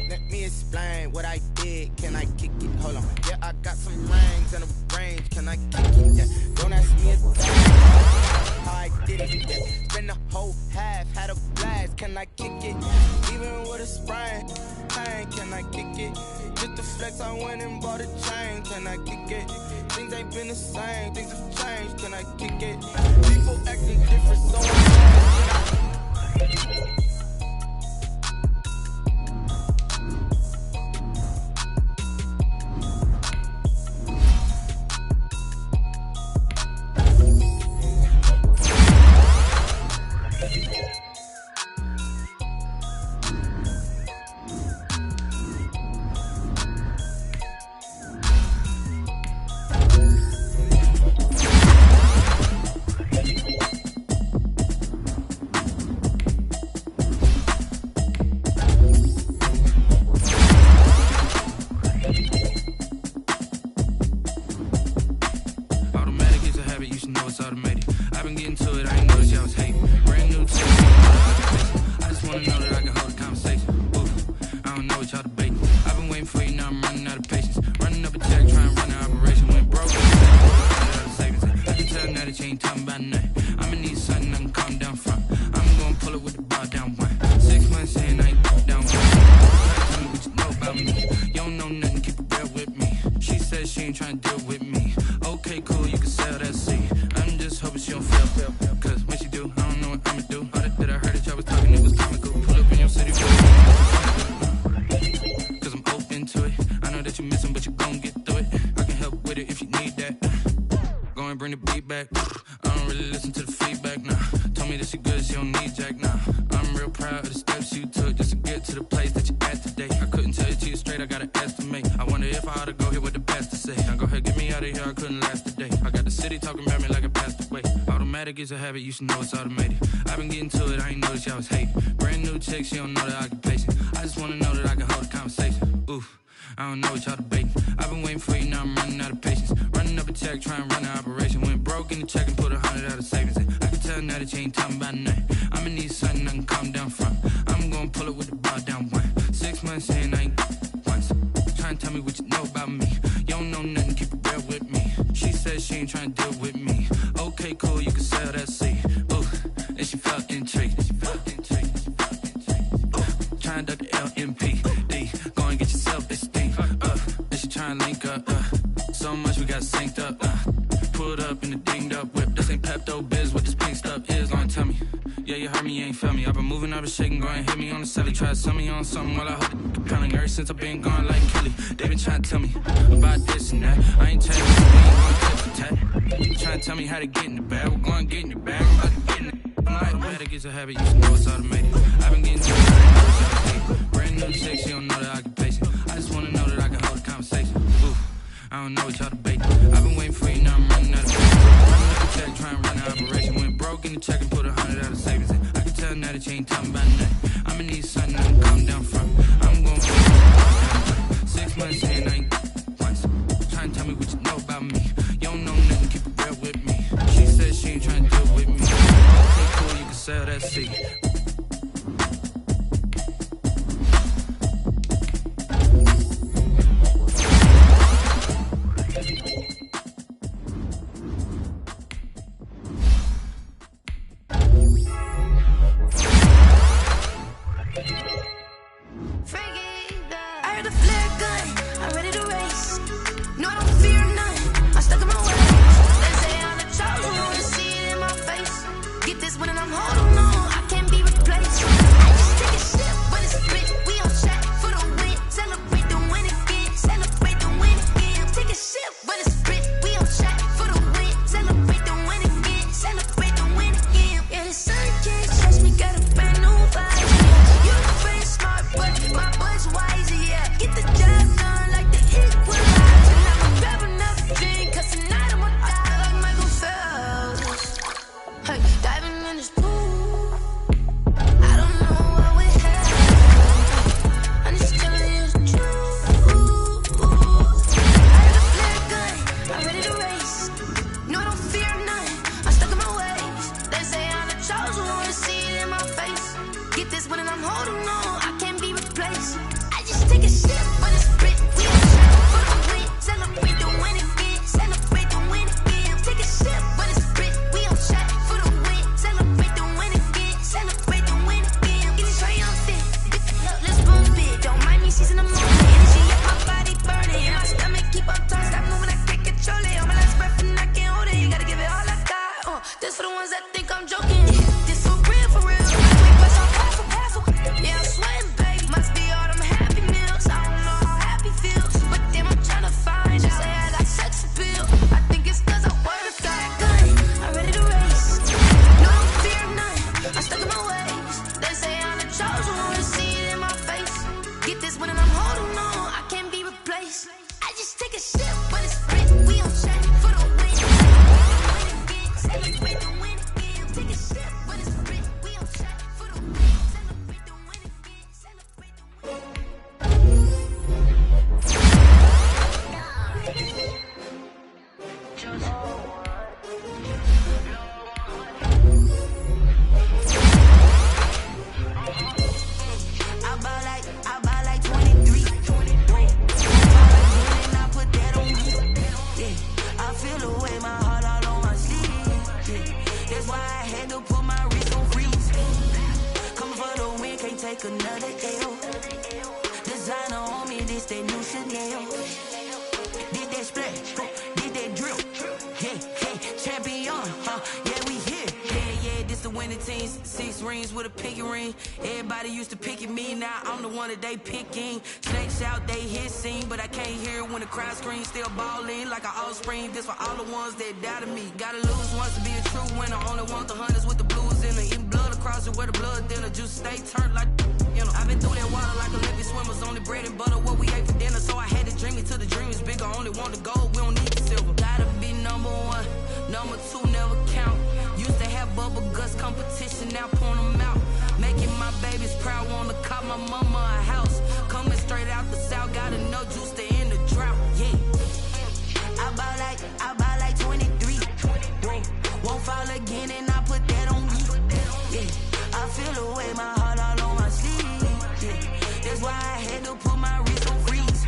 Let me explain what I did. Can I kick it? Hold on. Yeah, I got some rings and a range. Can I kick it? Yeah. Don't ask me a thing. How I did it? Yeah. Spend the whole half, had a blast. Can I kick it? Even with a sprain. Pain, can I kick it? Just the flex, I went and bought a chain. Can I kick it? Things ain't been the same. Things have changed. Can I kick it? People acting different, so I can I? ain't trying to deal with me. Okay, cool, you can sell that seed. I'm just hoping she don't fail. Cause when she do, I don't know what I'ma do. All that I heard that y'all was talking, it was comical. Pull up in your city, cause I'm open to it. I know that you missing, but you gon' get through it. I can help with it if you need that. Go and bring the beat back. I don't really listen to the feedback, nah. Told me that she good, she don't need jack, nah. I'm real proud of the steps you took just to get to the place that you at today. I couldn't tell you to you straight, I gotta estimate. I wonder if I ought to go here with the best to say. Now go ahead, get me out of here, I couldn't last today. I got the city talking about me like I passed away. Automatic is a habit, you should know it's automated. I've been getting to it, I ain't noticed y'all was hating. Brand new chick, she don't know the occupation. I just wanna know that I can hold a conversation. Oof, I don't know what y'all debating. I've been waiting for you, now I'm running out of patience. Running up a check, trying to run an operation. Went broke in the check and put 100 out of savings in. I can tell now that you ain't talking about nothing. I'ma need something I can calm down from. I'm gonna pull it with the bar down one. 6 months in, I ain't once. Trying to tell me what you know about me. You don't know nothing, keep it real with me. She said she ain't trying to deal with me. Okay, cool, you can sell that seed. Ooh, and she felt intrigued. Trying to duck the LMPD. Go and get your self-esteem. And she trying to link up. So much we got synced up. Pulled up in the dinged up whip. This ain't Pepto-Biz, what this pink stuff is. Long tell me. Yeah, you heard me, you ain't felt me. I've been moving, I've been shaking, go and hit me on the celly. Try to sell me on something while I hold it pounding. Ever since I've been gone like Kelly, they been trying to tell me about this and that. I ain't telling you, we ain't gonna tip for tat. Trying to tell me how to get in the bag. We're going to get in the bag, I'm about to get in it. I'm like, automatic is a habit, you should know it's automated. I've been getting to it, I ain't know what y'all hate. Brand new chick, she don't know the occupation. I just wanna know that I can hold a conversation. Ooh, I don't know what y'all debating. I've been waiting for you, now I'm running out of patience. Running up a check, trying to run an operation. Went broke in the check and put 100 out of savings in. I can tell now that you ain't talking about nothing. I'ma need something I can calm down from. I'm gonna put it 6 months in, I ain't once. Trying to tell me what you know about me. You don't know nothing, keep it real with me. She said she ain't trying to deal with me. Okay, cool, you can sell that seed. Get this one and I'm holding on. I can't be champion, yeah, we here. Yeah, this the winning teams. 6 rings with a pinky ring. Everybody used to pick at me, now I'm the one that they picking. Snakes out, they hit scene, but I can't hear it when the crowd screams. Still ballin' like an offspring. This for all the ones that doubted me. Gotta lose once to be a true winner. Only want the hunters with the blues in it. Eating blood across it where the blood dinner. Juice stay turned like, you know. I've been through that water like Olympic swimmers. Only bread and butter, what we ate for dinner. So I had to dream it till the dream is bigger. Only want the gold, we don't need the silver. Gotta be number 1, number 2 never count. Used to have bubble guts competition, now point them out. Making my babies proud, wanna cop my mama a house. Coming straight out the south, gotta know juice to end the drought. Yeah, I buy like 23. Whoa, won't fall again and I put that on me. Yeah, I feel the way, my heart all on my sleeve. Yeah, that's why I had to put my wrist on freeze.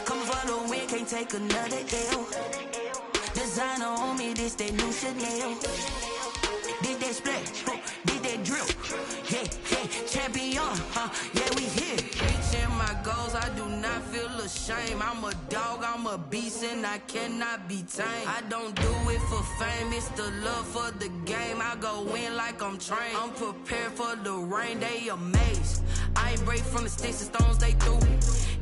Come for the win, can't take another L. Designer on me, this that new Chanel. Did that splash, did that drill. Yeah, champion, yeah, we here. Reaching my goals, I do not feel ashamed. I'm a dog, I'm a beast, and I cannot be tamed. I don't do it for fame, it's the love for the game. I go in like I'm trained. I'm prepared for the rain, they amazed. I ain't break from the sticks and stones they threw.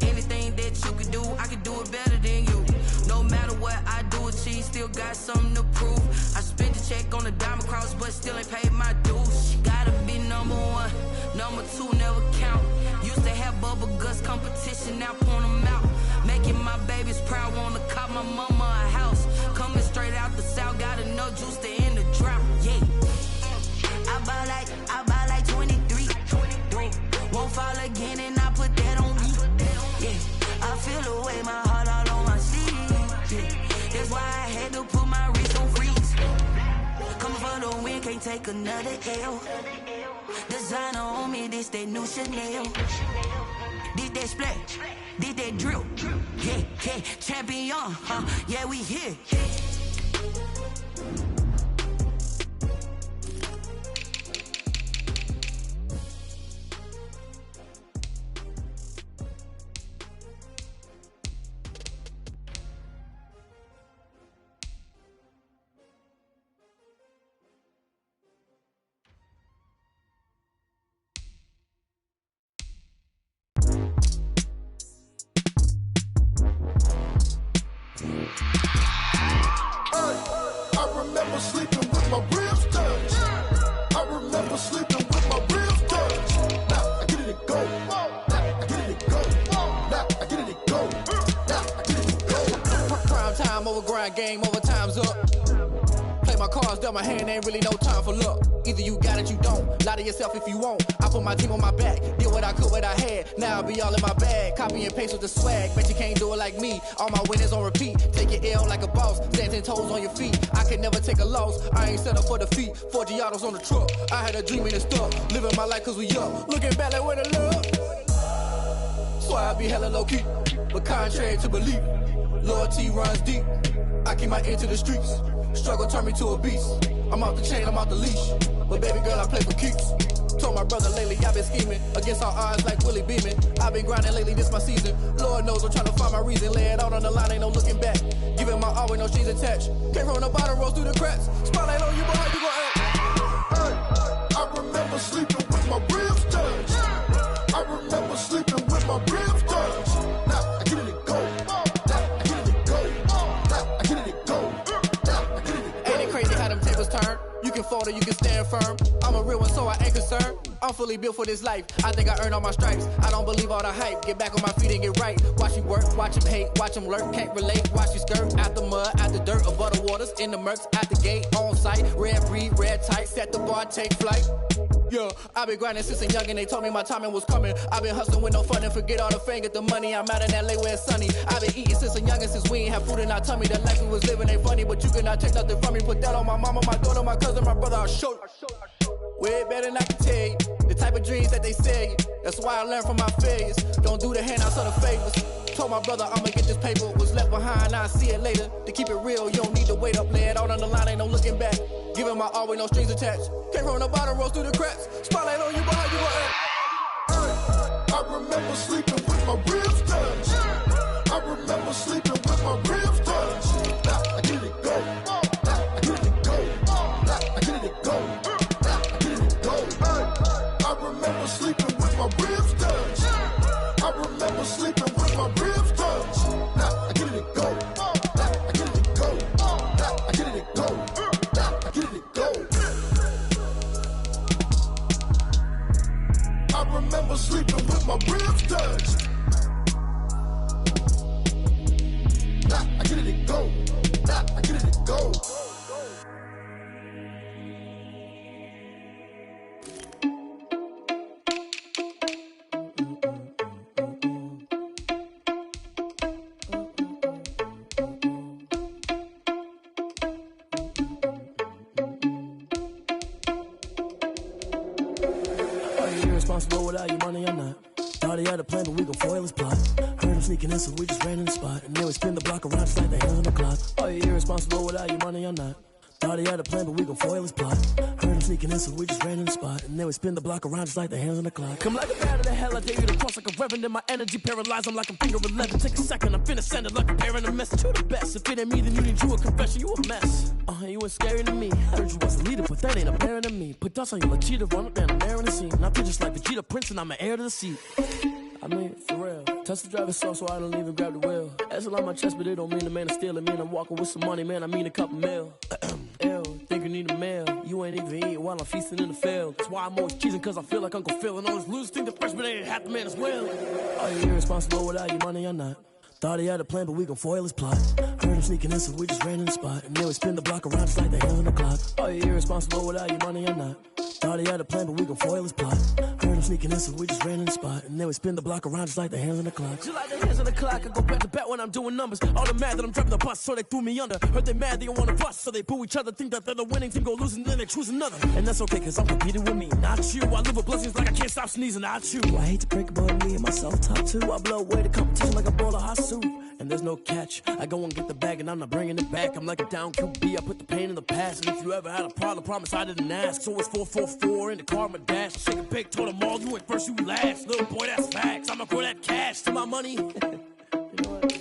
Anything that you can do, I can do it better than you. No matter what I do, achieve, still got something to prove. I spent the check on the diamond cross, but still ain't paid my dues. Gotta be number 1, number 2 never count. Used to have bubble guts competition, now point them out. Making my babies proud, wanna cop my mama a house. Coming straight out the south, gotta know juice to end the drought. Yeah, I buy like 23. Won't fall again and I put that on me. Yeah, I feel the way, my heart all on my sleeve. Yeah, that's why I had to put my wrist on freeze. Coming for the win, can't take another L. Designer on me, this that new Chanel. Did that splash, did that drill. Yeah, champion, yeah, we here. Game over, time's up. Play my cards, dealt my hand, ain't really no time for luck. Either you got it, you don't. Lie to yourself if you won't. I put my team on my back, did what I could, what I had. Now I'll be all in my bag, copy and paste with the swag. Bet you can't do it like me. All my winners on repeat. Take your L like a boss, stand 10 toes on your feet. I can never take a loss, I ain't set up for defeat. 4 Giottos on the truck, I had a dream and it's stuck. Living my life cause we up, looking back like where the love. So I be hella low key, but contrary to belief, loyalty runs deep. I keep my ear to the streets. Struggle turned me to a beast. I'm off the chain, I'm off the leash. But baby girl, I play for keeps. Told my brother lately, I've been scheming against all odds like Willie Beeman. I've been grinding lately, this my season. Lord knows I'm trying to find my reason. Lay it out on the line, ain't no looking back. Giving my all with no strings attached. Came from the bottom, rolls through the cracks. Spotlight on you, but how you gon' act? Hey, I remember sleeping with my ribs touched. I remember sleeping with my ribs touched. Now I get it and go. You can fold or you can stand firm. I'm a real one, so I ain't concerned. I'm fully built for this life. I think I earned all my stripes. I don't believe all the hype. Get back on my feet and get right. Watch you work, watch him hate, watch him lurk. Can't relate, watch you skirt. Out the mud, out the dirt, above the waters, in the murks, out the gate, on site. Red breed, red tight, set the bar, take flight. Yeah, I've been grinding since a young and they told me my timing was coming. I've been hustling with no fun and forget all the fame, get the money. I'm out in LA where it's sunny. I've been eating since a young and since we ain't have food in our tummy. The life we was living ain't funny, but you cannot take nothing from me. Put that on my mama, my daughter, my cousin, my brother, I'll show you. Way better than I can tell you. The type of dreams that they sell you. That's why I learned from my failures. Don't do the handouts or the favors. Told my brother I'ma get this paper. Was left behind, I'll see it later. To keep it real, you don't need to wait up. Lay it out on the line, ain't no looking back. Giving my all with no strings attached. Came from the bottom, rolls through the cracks. Spotlight on you, but how you gon' act? I remember sleeping with my ribs touched. I remember sleeping with my ribs touched. Now I get it go. irresponsible without your money or not. Thought he had a plan, but we gon' foil his plot. Heard him sneaking in, so we just ran in the spot. And then we spin the block around just like the hands on the clock. Are you irresponsible without your money or not? Thought he had a plan, but we gon' foil his plot. Heard him sneaking in, so we just ran in the spot. And then we spin the block around just like the hands on the clock. Come like a bat of the hell, I dare you to cross like a reverend. In my energy paralyzed, I'm like a finger 11. Take a second, I'm finna send it like a parent a message to the best. If it ain't me, then you need you a confession, you a mess. You ain't scary to me. Heard you was a leader, but that ain't apparent to me. Put dust on you like cheetah, run up down the air in the scene. I feel just like Vegeta Prince, and I'm an heir to the seat. I mean, for real. Touch the driver's soft, so I don't even grab the wheel. That's on my chest, but it don't mean the man is stealing. Mean I'm walking with some money, man. I mean a couple mil. Ew, think you need a meal. You ain't even eating while I'm feasting in the field. That's why I'm always cheesing, cause I feel like Uncle Phil. And all those losers think the freshman ain't half the man as well. Are you irresponsible without your money or not? Thought he had a plan, but we gon' foil his plot. Heard him sneaking in, so we just ran in the spot. And then we spin the block around just like the hands on the clock. Are you irresponsible without your money or not? Thought he had a plan, but we gon' foil his plot. Heard him sneaking in, so we just ran in the spot. And then we spin the block around just like the hands on the clock. Just like the hands on the clock, I go back to back when I'm doing numbers. All the mad that I'm driving the bus, so they threw me under. Heard they mad, they don't wanna bust, so they boo each other. Think that they're the winning team, go losing, then they choose another. And that's okay, cause I'm competing with me, not you. I live with blessings like I can't stop sneezing, not you. I hate to break it, but me and myself top two. I blow away the competition like a bowl of hot soup. And there's no catch. I go and get the bag and I'm not bringing it back. I'm like a down QB, I put the pain in the past. And if you ever had a problem, promise I didn't ask. So it's 444 in the car, my dash. Shake a big, told them all, you went first, you last. Little boy, that's facts. I'ma grow that cash to my money. You know what?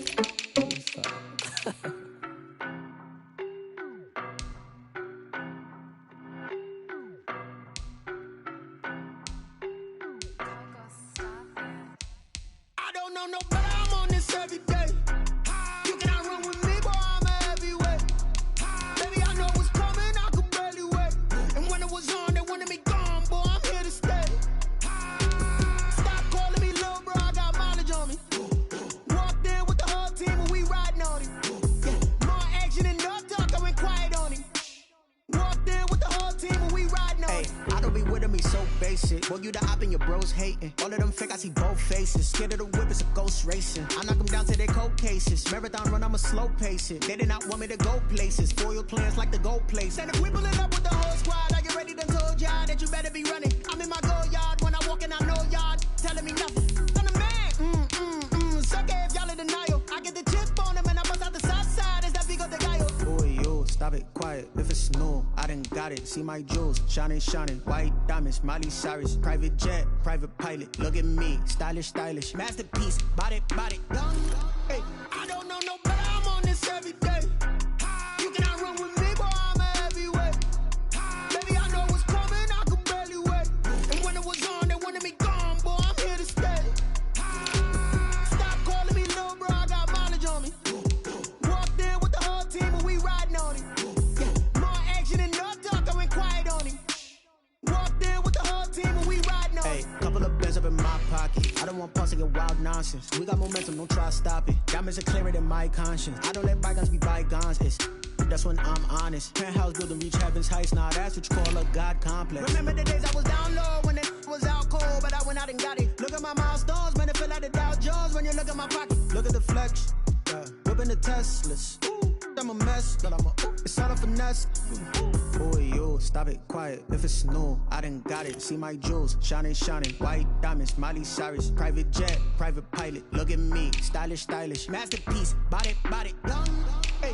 I don't know no better, I'm on this every day. You cannot run with me, boy, I'm a heavyweight. Baby, I know what's coming, I could barely wait. And when it was on, they wanted me gone, boy, I'm here to stay. Stop calling me little bro, I got mileage on me. Walked in with the whole team and we riding on him. Yeah, more action than no talk, I went quiet on him. Walked in with the whole team and we riding on him. I don't be with me so basic. Boy, you the op and your bros hating. All of them fake, I see both faces. Scared of the whip, it's a ghost racing. I knock them down to their cold cases. Marathon run, I'ma slow pace it. They did not want me to go places. Foil plans like the go place. And if we pulling up with the whole squad, I get ready to told y'all that you better be running. I'm in my go yard. When I walk in, I know y'all telling me nothing. I'm the man. Suck it if y'all in denial. I get the chip on them and I bust out the south side. It's that Vigo de Gallo. Boy, yo, stop it, quiet. If it's new, I done got it. See my jewels, shining, shining. White diamonds, Miley Cyrus. Private jet, private pilot. Look at me, stylish, stylish. Masterpiece, body, body. Hey, I don't know no better. I'm on this every day. You cannot run with me, boy, I'm a heavyweight. Baby, I know what's coming, I could barely wait. And when it was on, they wanted me gone, boy, I'm here to stay. Stop calling me little bro, I got mileage on me. Walked in with the whole team and we riding on him. Yeah, more action than no talk, I went quiet on him. Walked in with the whole team and we riding on him. Hey, couple of bands up in my pocket. I don't want pause to get wild nonsense. We got momentum, don't try to stop it. Diamonds are clearer than my conscience. I don't let bygones be bygones. That's when I'm honest. Penthouse building, reach heaven's heights. Now that's what you call a God complex. Remember the days I was down low when it was out cold, but I went out and got it. Look at my milestones, man, it feel like the Dow Jones when you look at my pocket. Look at the flex, whipping the Teslas. I'm a mess, but it's all a finesse. Boy, yo, stop it, quiet. If it's new, I done got it. See my jewels, shining, shining. White diamonds, Miley Cyrus. Private jet, private pilot. Look at me, stylish, stylish. Masterpiece, body, body. Hey.